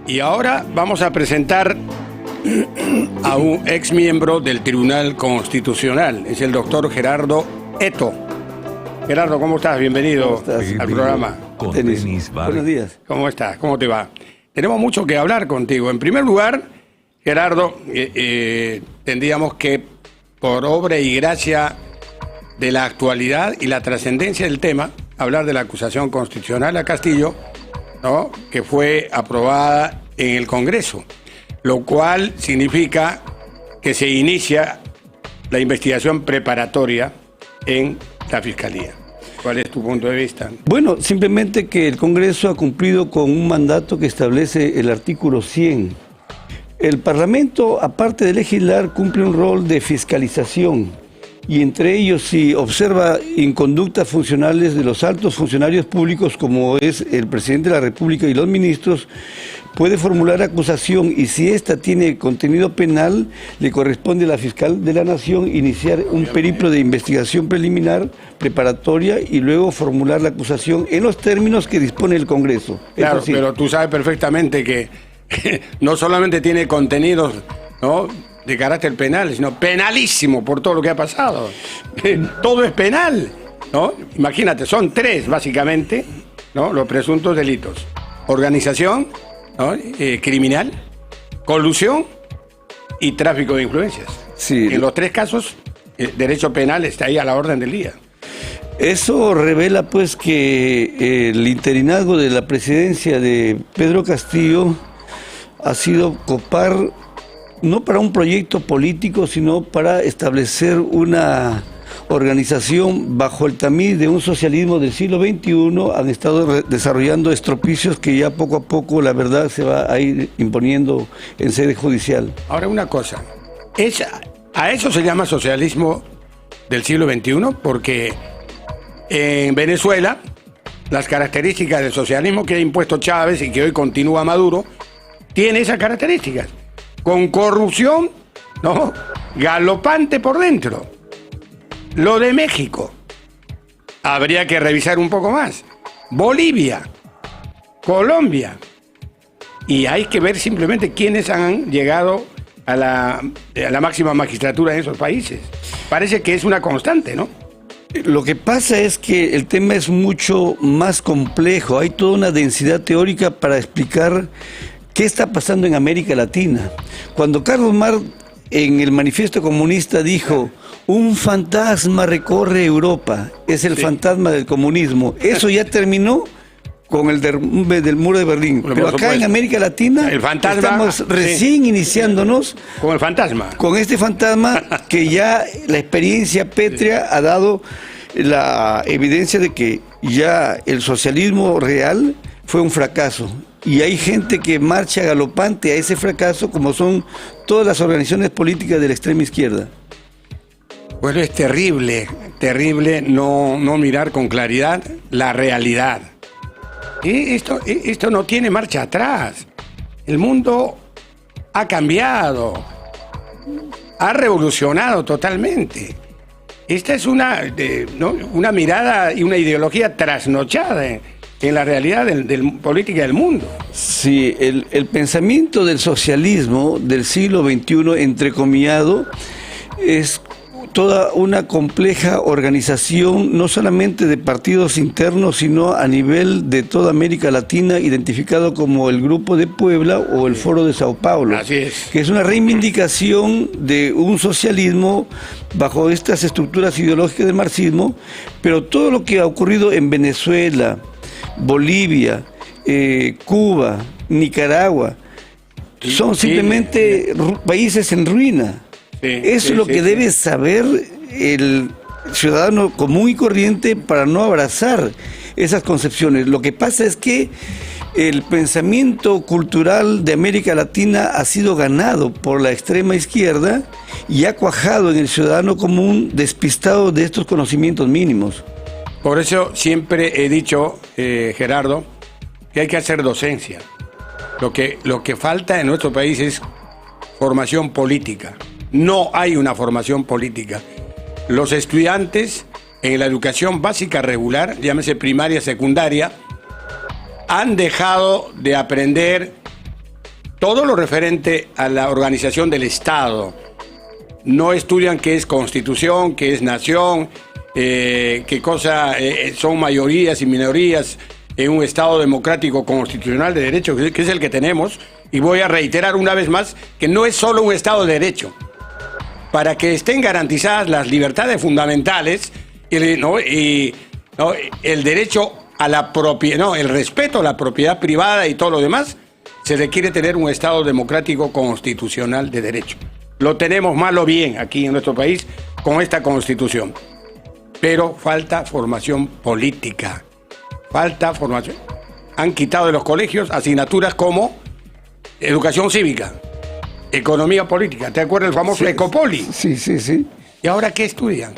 Y ahora vamos a presentar a un ex miembro del Tribunal Constitucional. Es el doctor Gerardo Eto. Gerardo, ¿cómo estás? Bienvenido al programa. Buenos días. ¿Cómo estás? ¿Cómo te va? Tenemos mucho que hablar contigo. En primer lugar, Gerardo, tendríamos que, por obra y gracia de la actualidad y la trascendencia del tema, hablar de la acusación constitucional a Castillo, ¿no?, que fue aprobada en el Congreso, lo cual significa que se inicia la investigación preparatoria en la Fiscalía. ¿Cuál es tu punto de vista? Bueno, simplemente que el Congreso ha cumplido con un mandato que establece el artículo 100. El Parlamento, aparte de legislar, cumple un rol de fiscalización. Y entre ellos, si observa inconductas funcionales de los altos funcionarios públicos, como es el presidente de la República y los ministros, puede formular acusación, y si ésta tiene contenido penal, le corresponde a la fiscal de la Nación iniciar un periplo de investigación preliminar, preparatoria, y luego formular la acusación en los términos que dispone el Congreso. Claro, sí. Pero tú sabes perfectamente que no solamente tiene contenidos, ¿no?, de carácter penal, sino penalísimo por todo lo que ha pasado. Todo es penal, ¿no? Imagínate, son tres, básicamente, ¿no?, los presuntos delitos: organización, ¿no?, criminal, colusión y tráfico de influencias. Sí. En los tres casos, el derecho penal está ahí a la orden del día. Eso revela, pues, que el interinazgo de la presidencia de Pedro Castillo ha sido copar, no para un proyecto político, sino para establecer una organización bajo el tamiz de un socialismo del siglo XXI. Han estado desarrollando estropicios que ya poco a poco, la verdad, se va a ir imponiendo en sede judicial. Ahora, una cosa, ¿a eso se llama socialismo del siglo XXI? Porque en Venezuela, las características del socialismo que ha impuesto Chávez y que hoy continúa Maduro, tiene esas características, con corrupción, ¿no?, galopante por dentro. Lo de México, habría que revisar un poco más. Bolivia, Colombia, y hay que ver simplemente quiénes han llegado a la máxima magistratura en esos países. Parece que es una constante, ¿no? Lo que pasa es que el tema es mucho más complejo. Hay toda una densidad teórica para explicar qué está pasando en América Latina. Cuando Carlos Marx en el Manifiesto Comunista dijo: un fantasma recorre Europa, es el fantasma del comunismo. Eso ya terminó con el derrumbe del muro de Berlín. Bueno, pero acá en América Latina estamos recién iniciándonos con el fantasma. Con este fantasma que ya la experiencia pétrea ha dado la evidencia de que ya el socialismo real fue un fracaso. Y hay gente que marcha galopante a ese fracaso, como son todas las organizaciones políticas de la extrema izquierda. Bueno, es terrible, terrible no mirar con claridad la realidad. Esto no tiene marcha atrás. El mundo ha cambiado, ha revolucionado totalmente. Esta es una mirada y una ideología trasnochada en la realidad política del mundo. Sí, el pensamiento del socialismo del siglo XXI, entrecomillado, es toda una compleja organización, no solamente de partidos internos, sino a nivel de toda América Latina, identificado como el Grupo de Puebla o el Foro de Sao Paulo. Así es. Que es una reivindicación de un socialismo bajo estas estructuras ideológicas del marxismo, pero todo lo que ha ocurrido en Venezuela, Bolivia, Cuba, Nicaragua, son simplemente países en ruina. Eso es lo que debe saber el ciudadano común y corriente para no abrazar esas concepciones. Lo que pasa es que el pensamiento cultural de América Latina ha sido ganado por la extrema izquierda y ha cuajado en el ciudadano común despistado de estos conocimientos mínimos. Por eso siempre he dicho, Gerardo, que hay que hacer docencia. Lo que falta en nuestro país es formación política. No hay una formación política. Los estudiantes en la educación básica regular, llámese primaria, secundaria, han dejado de aprender todo lo referente a la organización del Estado. No estudian qué es constitución, qué es nación, qué cosa son mayorías y minorías en un Estado democrático constitucional de derecho, que es el que tenemos. Y voy a reiterar una vez más que no es solo un Estado de derecho. Para que estén garantizadas las libertades fundamentales y el derecho a la propiedad, el respeto a la propiedad privada y todo lo demás, se requiere tener un Estado democrático constitucional de derecho. Lo tenemos mal o bien aquí en nuestro país con esta Constitución. Pero falta formación política. Falta formación. Han quitado de los colegios asignaturas como educación cívica, economía política. ¿Te acuerdas del famoso Ecopoli? Sí, sí, sí. ¿Y ahora qué estudian?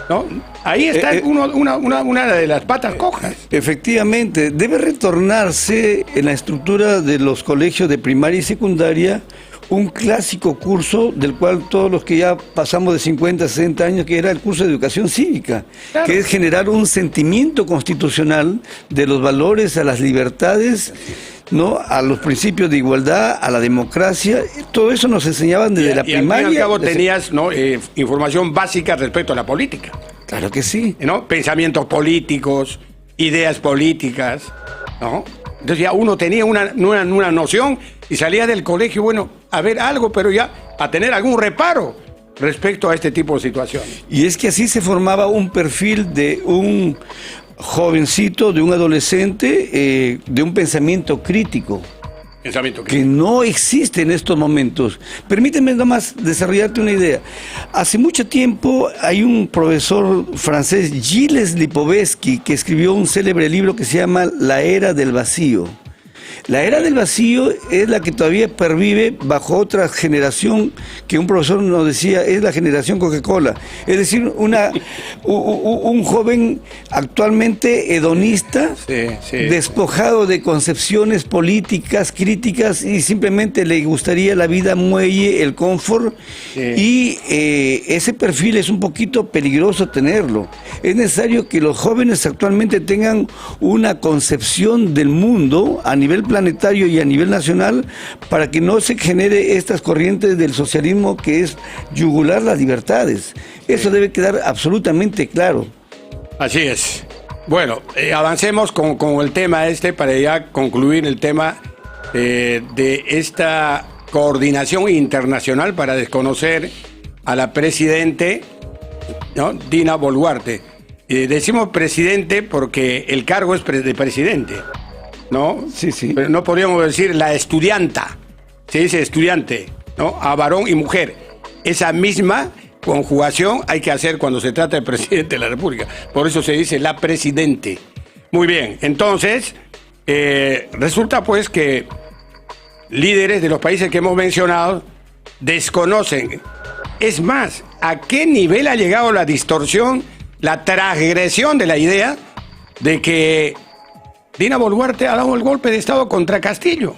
¿No? Ahí está una de las patas cojas. Efectivamente, debe retornarse en la estructura de los colegios de primaria y secundaria un clásico curso del cual todos los que ya pasamos de 50, 60 años, que era el curso de educación cívica, claro, que es generar un sentimiento constitucional de los valores, a las libertades, ¿no?, a los principios de igualdad, a la democracia. Todo eso nos enseñaban desde la primaria. Al fin y al cabo tenías, ¿no?, información básica respecto a la política. Claro que sí. ¿No? Pensamientos políticos, ideas políticas, ¿no? Entonces ya uno tenía una noción y salía del colegio, bueno, a ver algo, pero ya a tener algún reparo respecto a este tipo de situaciones. Y es que así se formaba un perfil de un jovencito, de un adolescente, de un pensamiento crítico. Que no existe en estos momentos. Permíteme nomás desarrollarte una idea. Hace mucho tiempo hay un profesor francés, Gilles Lipovetsky, que escribió un célebre libro que se llama La Era del Vacío. La era del vacío es la que todavía pervive bajo otra generación que un profesor nos decía, es la generación Coca-Cola. Es decir, un joven actualmente hedonista, despojado de concepciones políticas, críticas, y simplemente le gustaría la vida muelle, el confort, y ese perfil es un poquito peligroso tenerlo. Es necesario que los jóvenes actualmente tengan una concepción del mundo a nivel planetario y a nivel nacional, para que no se genere estas corrientes del socialismo que es yugular las libertades. Eso debe quedar absolutamente claro. Así es. Bueno, avancemos con el tema para ya concluir el tema de esta coordinación internacional para desconocer a la presidente, ¿no?, Dina Boluarte. Decimos presidente porque el cargo es de presidente, ¿no? Sí, sí. Pero no podríamos decir la estudianta. Se dice estudiante, ¿no?, a varón y mujer. Esa misma conjugación hay que hacer cuando se trata del presidente de la República. Por eso se dice la presidente. Muy bien, entonces, resulta pues que líderes de los países que hemos mencionado desconocen. Es más, ¿a qué nivel ha llegado la distorsión, la transgresión de la idea de que Dina Boluarte ha dado el golpe de Estado contra Castillo?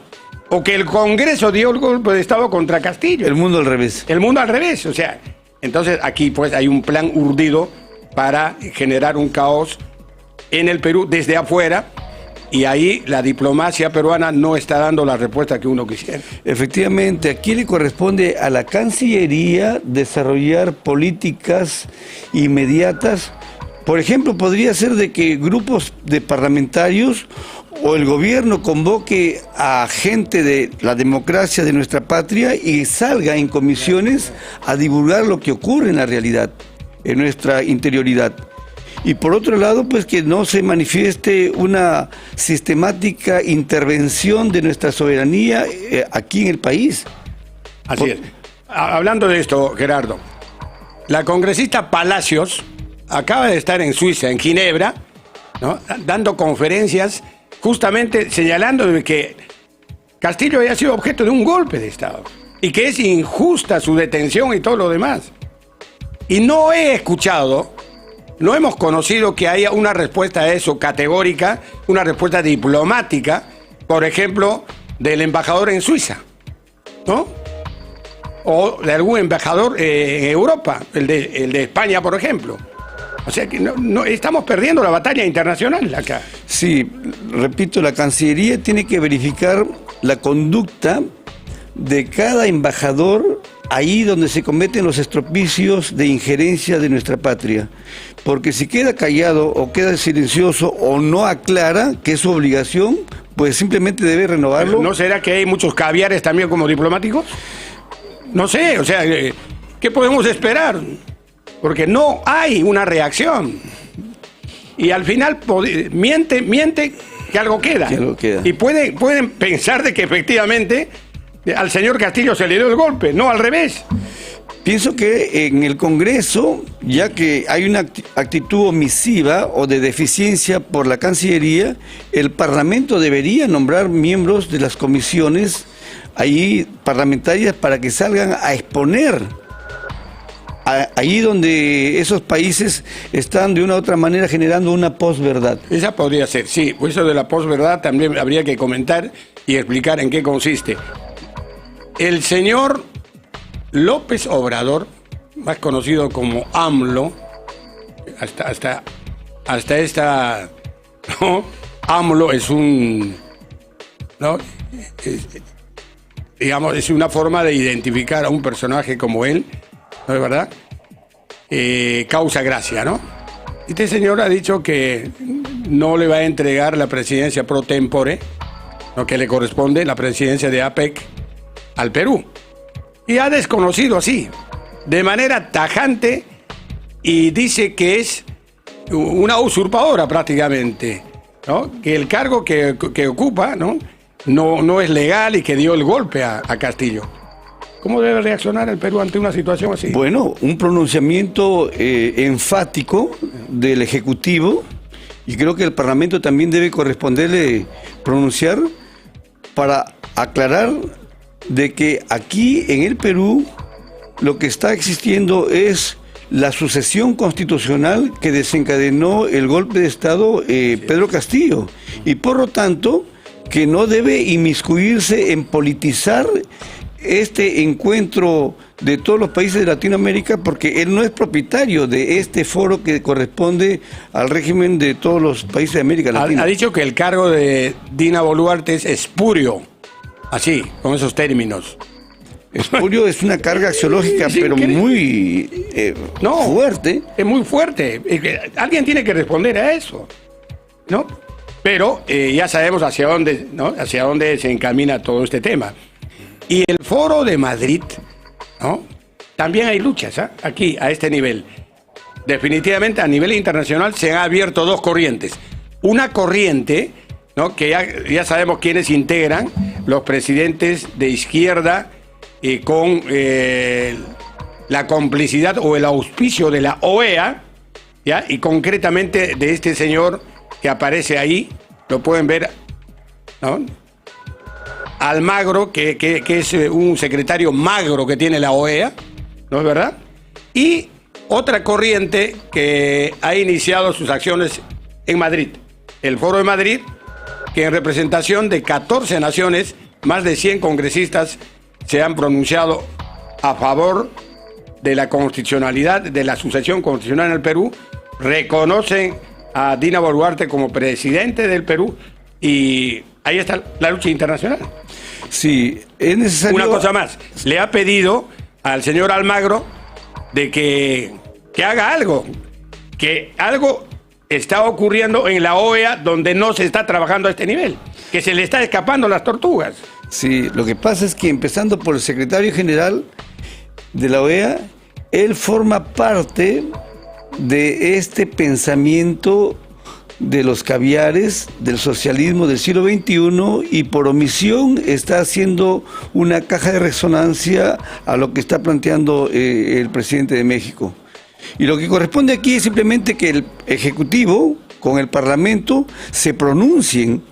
O que el Congreso dio el golpe de Estado contra Castillo. El mundo al revés. El mundo al revés, o sea. Entonces aquí pues hay un plan urdido para generar un caos en el Perú desde afuera, y ahí la diplomacia peruana no está dando la respuesta que uno quisiera. Efectivamente, aquí le corresponde a la Cancillería desarrollar políticas inmediatas. Por ejemplo, podría ser de que grupos de parlamentarios o el gobierno convoque a gente de la democracia de nuestra patria y salga en comisiones a divulgar lo que ocurre en la realidad, en nuestra interioridad. Y por otro lado, pues que no se manifieste una sistemática intervención de nuestra soberanía aquí en el país. Así es. Hablando de esto, Gerardo, la congresista Palacios acaba de estar en Suiza, en Ginebra, ¿no?, dando conferencias justamente señalando de que Castillo había sido objeto de un golpe de Estado y que es injusta su detención y todo lo demás. Y no he escuchado, no hemos conocido que haya una respuesta a eso categórica, una respuesta diplomática, por ejemplo, del embajador en Suiza, ¿no?, o de algún embajador en Europa, el de España, por ejemplo. O sea que no estamos perdiendo la batalla internacional acá. Sí, repito, la Cancillería tiene que verificar la conducta de cada embajador ahí donde se cometen los estropicios de injerencia de nuestra patria. Porque si queda callado o queda silencioso o no aclara que es su obligación, pues simplemente debe renovarlo. ¿No será que hay muchos caviares también como diplomáticos? No sé, o sea, ¿qué podemos esperar? Porque no hay una reacción. Y al final miente que algo queda. Que algo queda. Y pueden pensar de que efectivamente al señor Castillo se le dio el golpe, no al revés. Pienso que en el Congreso, ya que hay una actitud omisiva o de deficiencia por la Cancillería, el Parlamento debería nombrar miembros de las comisiones ahí parlamentarias para que salgan a exponer allí donde esos países están de una u otra manera generando una posverdad. Esa podría ser, sí. Pues eso de la posverdad también habría que comentar y explicar en qué consiste. El señor López Obrador, más conocido como AMLO, hasta esta, ¿no? AMLO es un, ¿no? Digamos, es una forma de identificar a un personaje como él, ¿no es verdad? Causa gracia, ¿no? Este señor ha dicho que no le va a entregar la presidencia pro tempore, lo que le corresponde, la presidencia de APEC, al Perú. Y ha desconocido así, de manera tajante, y dice que es una usurpadora prácticamente, ¿no? Que el cargo que ocupa, ¿no? No es legal y que dio el golpe a Castillo. ¿Cómo debe reaccionar el Perú ante una situación así? Bueno, un pronunciamiento enfático del Ejecutivo, y creo que el Parlamento también debe corresponderle pronunciar para aclarar de que aquí en el Perú lo que está existiendo es la sucesión constitucional que desencadenó el golpe de Estado Pedro Castillo, y por lo tanto que no debe inmiscuirse en politizar este encuentro de todos los países de Latinoamérica, porque él no es propietario de este foro que corresponde al régimen de todos los países de América Latina. Ha dicho que el cargo de Dina Boluarte es espurio, así, con esos términos. Espurio es una carga axiológica, Sí, pero muy fuerte. Es muy fuerte. Alguien tiene que responder a eso, ¿no? Pero ya sabemos hacia dónde, ¿no? Hacia dónde se encamina todo este tema. Y el Foro de Madrid, ¿no? También hay luchas, ¿eh? Aquí, a este nivel. Definitivamente, a nivel internacional se han abierto dos corrientes. Una corriente, ¿no? Que ya sabemos quiénes integran, los presidentes de izquierda, con la complicidad o el auspicio de la OEA, ¿ya? Y concretamente de este señor que aparece ahí, lo pueden ver, ¿no? Almagro, que es un secretario magro que tiene la OEA, ¿no es verdad? Y otra corriente que ha iniciado sus acciones en Madrid, el Foro de Madrid, que en representación de 14 naciones, más de 100 congresistas se han pronunciado a favor de la constitucionalidad, de la sucesión constitucional en el Perú, reconocen a Dina Boluarte como presidente del Perú, y ahí está la lucha internacional. Sí, es necesario... Una cosa más, le ha pedido al señor Almagro de que haga algo, que algo está ocurriendo en la OEA donde no se está trabajando a este nivel, que se le está escapando las tortugas. Sí, lo que pasa es que empezando por el secretario general de la OEA, él forma parte de este pensamiento de los caviares, del socialismo del siglo XXI, y por omisión está haciendo una caja de resonancia a lo que está planteando el presidente de México. Y lo que corresponde aquí es simplemente que el Ejecutivo con el Parlamento se pronuncien,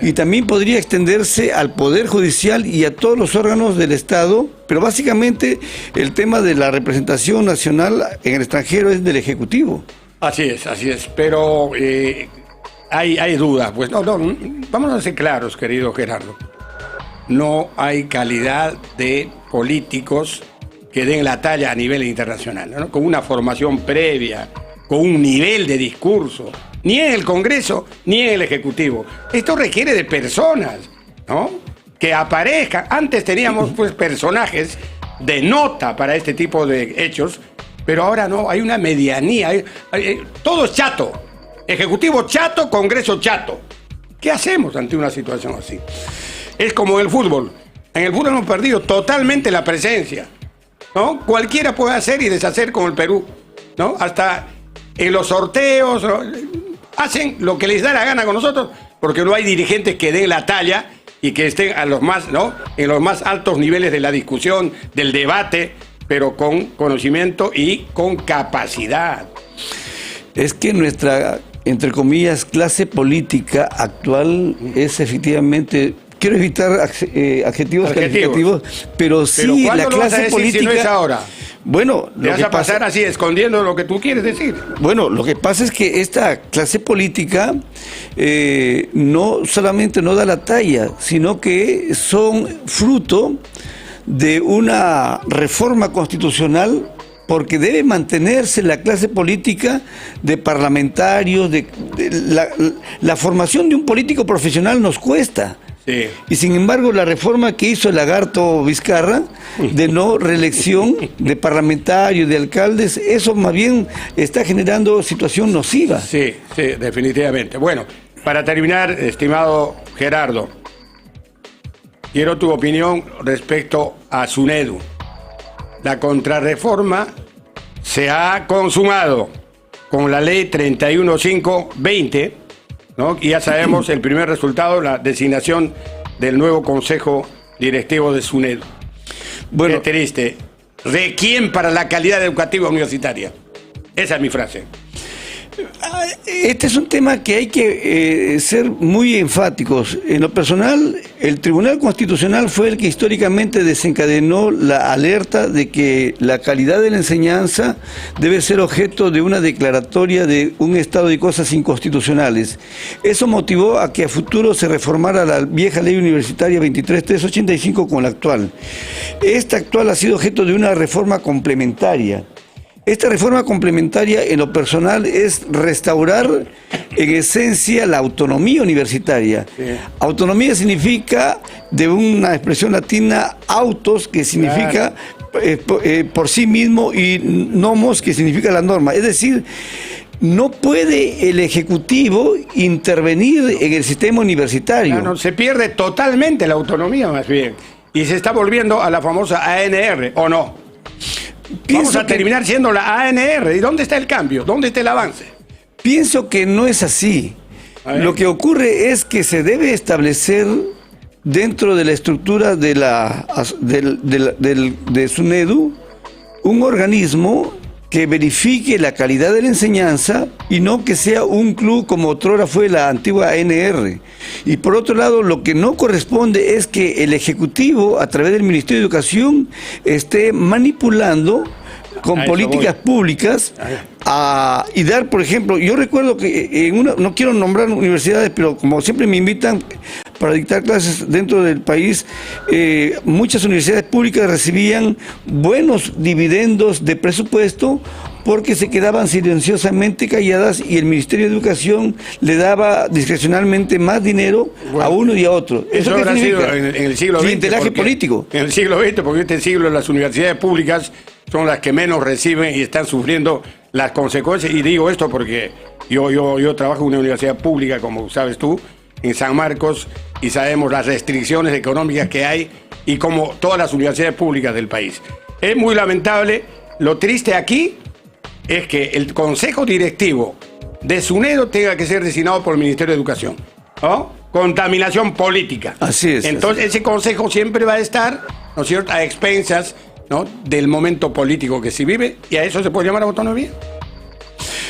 y también podría extenderse al Poder Judicial y a todos los órganos del Estado, pero básicamente el tema de la representación nacional en el extranjero es del Ejecutivo. Así es, pero hay dudas. Pues no, vamos a ser claros, querido Gerardo. No hay calidad de políticos que den la talla a nivel internacional, ¿no? Con una formación previa, con un nivel de discurso, ni en el Congreso ni en el Ejecutivo. Esto requiere de personas, ¿no? que aparezcan. Antes teníamos pues personajes de nota para este tipo de hechos, pero ahora no, hay una medianía, todo es chato, Ejecutivo chato, Congreso chato. ¿Qué hacemos ante una situación así? Es como el fútbol. En el fútbol hemos perdido totalmente la presencia, ¿no? Cualquiera puede hacer y deshacer con el Perú, ¿no? Hasta en los sorteos, ¿no? Hacen lo que les da la gana con nosotros, porque no hay dirigentes que den la talla y que estén a los más, ¿no? En los más altos niveles de la discusión, del debate, pero con conocimiento y con capacidad. Es que nuestra, entre comillas, clase política actual es efectivamente, quiero evitar adjetivos calificativos, pero sí la clase política. Si no es ahora. Bueno, ¿te vas a pasar así escondiendo lo que tú quieres decir? Bueno, lo que pasa es que esta clase política no solamente no da la talla, sino que son fruto de una reforma constitucional, porque debe mantenerse la clase política de parlamentarios, la formación de un político profesional nos cuesta. Sí. Y sin embargo la reforma que hizo el lagarto Vizcarra de no reelección de parlamentarios, de alcaldes, eso más bien está generando situación nociva. Sí, sí, definitivamente. Bueno, para terminar, estimado Gerardo, quiero tu opinión respecto a SUNEDU. La contrarreforma se ha consumado con la ley 31520, ¿no? Y ya sabemos el primer resultado, la designación del nuevo consejo directivo de SUNEDU. Bueno, qué triste. Requiem para la calidad educativa universitaria. Esa es mi frase. Este es un tema que hay que ser muy enfáticos. En lo personal, el Tribunal Constitucional fue el que históricamente desencadenó la alerta de que la calidad de la enseñanza debe ser objeto de una declaratoria de un estado de cosas inconstitucionales. Eso motivó a que a futuro se reformara la vieja ley universitaria 23385 con la actual. Esta actual ha sido objeto de una reforma complementaria. Esta reforma complementaria, en lo personal, es restaurar en esencia la autonomía universitaria. Sí. Autonomía significa, de una expresión latina, autos, que significa por sí mismo, y nomos, que significa la norma. Es decir, no puede el Ejecutivo intervenir en el sistema universitario. Claro, se pierde totalmente la autonomía, más bien. Y se está volviendo a la famosa ANR, ¿o no? Vamos a terminar siendo la ANR. ¿Y dónde está el cambio? ¿Dónde está el avance? Pienso que no es así. Lo que ocurre es que se debe establecer dentro de la estructura de SUNEDU un organismo que verifique la calidad de la enseñanza y no que sea un club como otrora fue la antigua ANR. Y por otro lado, lo que no corresponde es que el Ejecutivo, a través del Ministerio de Educación, esté manipulando con políticas públicas y dar, por ejemplo, yo recuerdo que no quiero nombrar universidades, pero como siempre me invitan para dictar clases dentro del país, muchas universidades públicas recibían buenos dividendos de presupuesto porque se quedaban silenciosamente calladas y el Ministerio de Educación le daba discrecionalmente más dinero a uno y a otro. ¿Eso habrá sido en el siglo XX? Clientelaje político. En el siglo XX, porque este siglo las universidades públicas son las que menos reciben y están sufriendo las consecuencias. Y digo esto porque yo trabajo en una universidad pública, como sabes tú, en San Marcos, y sabemos las restricciones económicas que hay y como todas las universidades públicas del país. Es muy lamentable. Lo triste aquí es que el consejo directivo de SUNEDU tenga que ser designado por el Ministerio de Educación, ¿no? Contaminación política. Así es. Entonces ese consejo siempre va a estar, ¿no es cierto?, a expensas, ¿no?, del momento político que se vive, y a eso se puede llamar autonomía.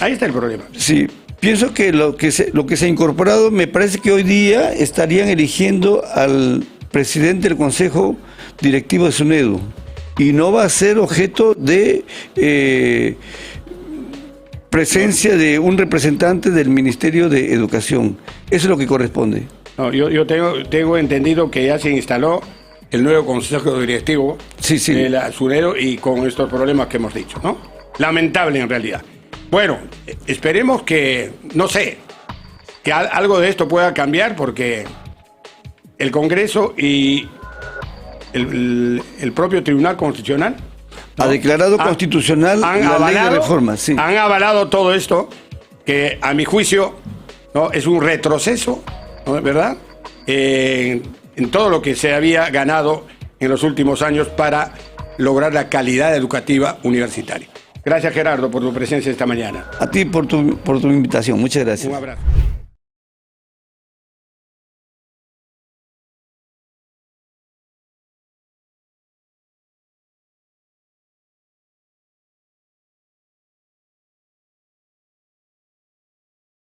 Ahí está el problema. Sí. Pienso que lo que se ha incorporado, me parece que hoy día estarían eligiendo al presidente del Consejo Directivo de SUNEDU y no va a ser objeto de presencia de un representante del Ministerio de Educación. Eso es lo que corresponde. No, yo tengo entendido que ya se instaló el nuevo Consejo Directivo de la SUNEDU y con estos problemas que hemos dicho, ¿no? Lamentable en realidad. Bueno, esperemos que, no sé, que algo de esto pueda cambiar, porque el Congreso y el propio Tribunal Constitucional, ¿no?, ha declarado constitucional la ley de reforma. Sí. Han avalado todo esto, que a mi juicio, ¿no?, es un retroceso, ¿no?, ¿verdad?, en todo lo que se había ganado en los últimos años para lograr la calidad educativa universitaria. Gracias, Gerardo, por tu presencia esta mañana. A ti por tu invitación. Muchas gracias. Un abrazo.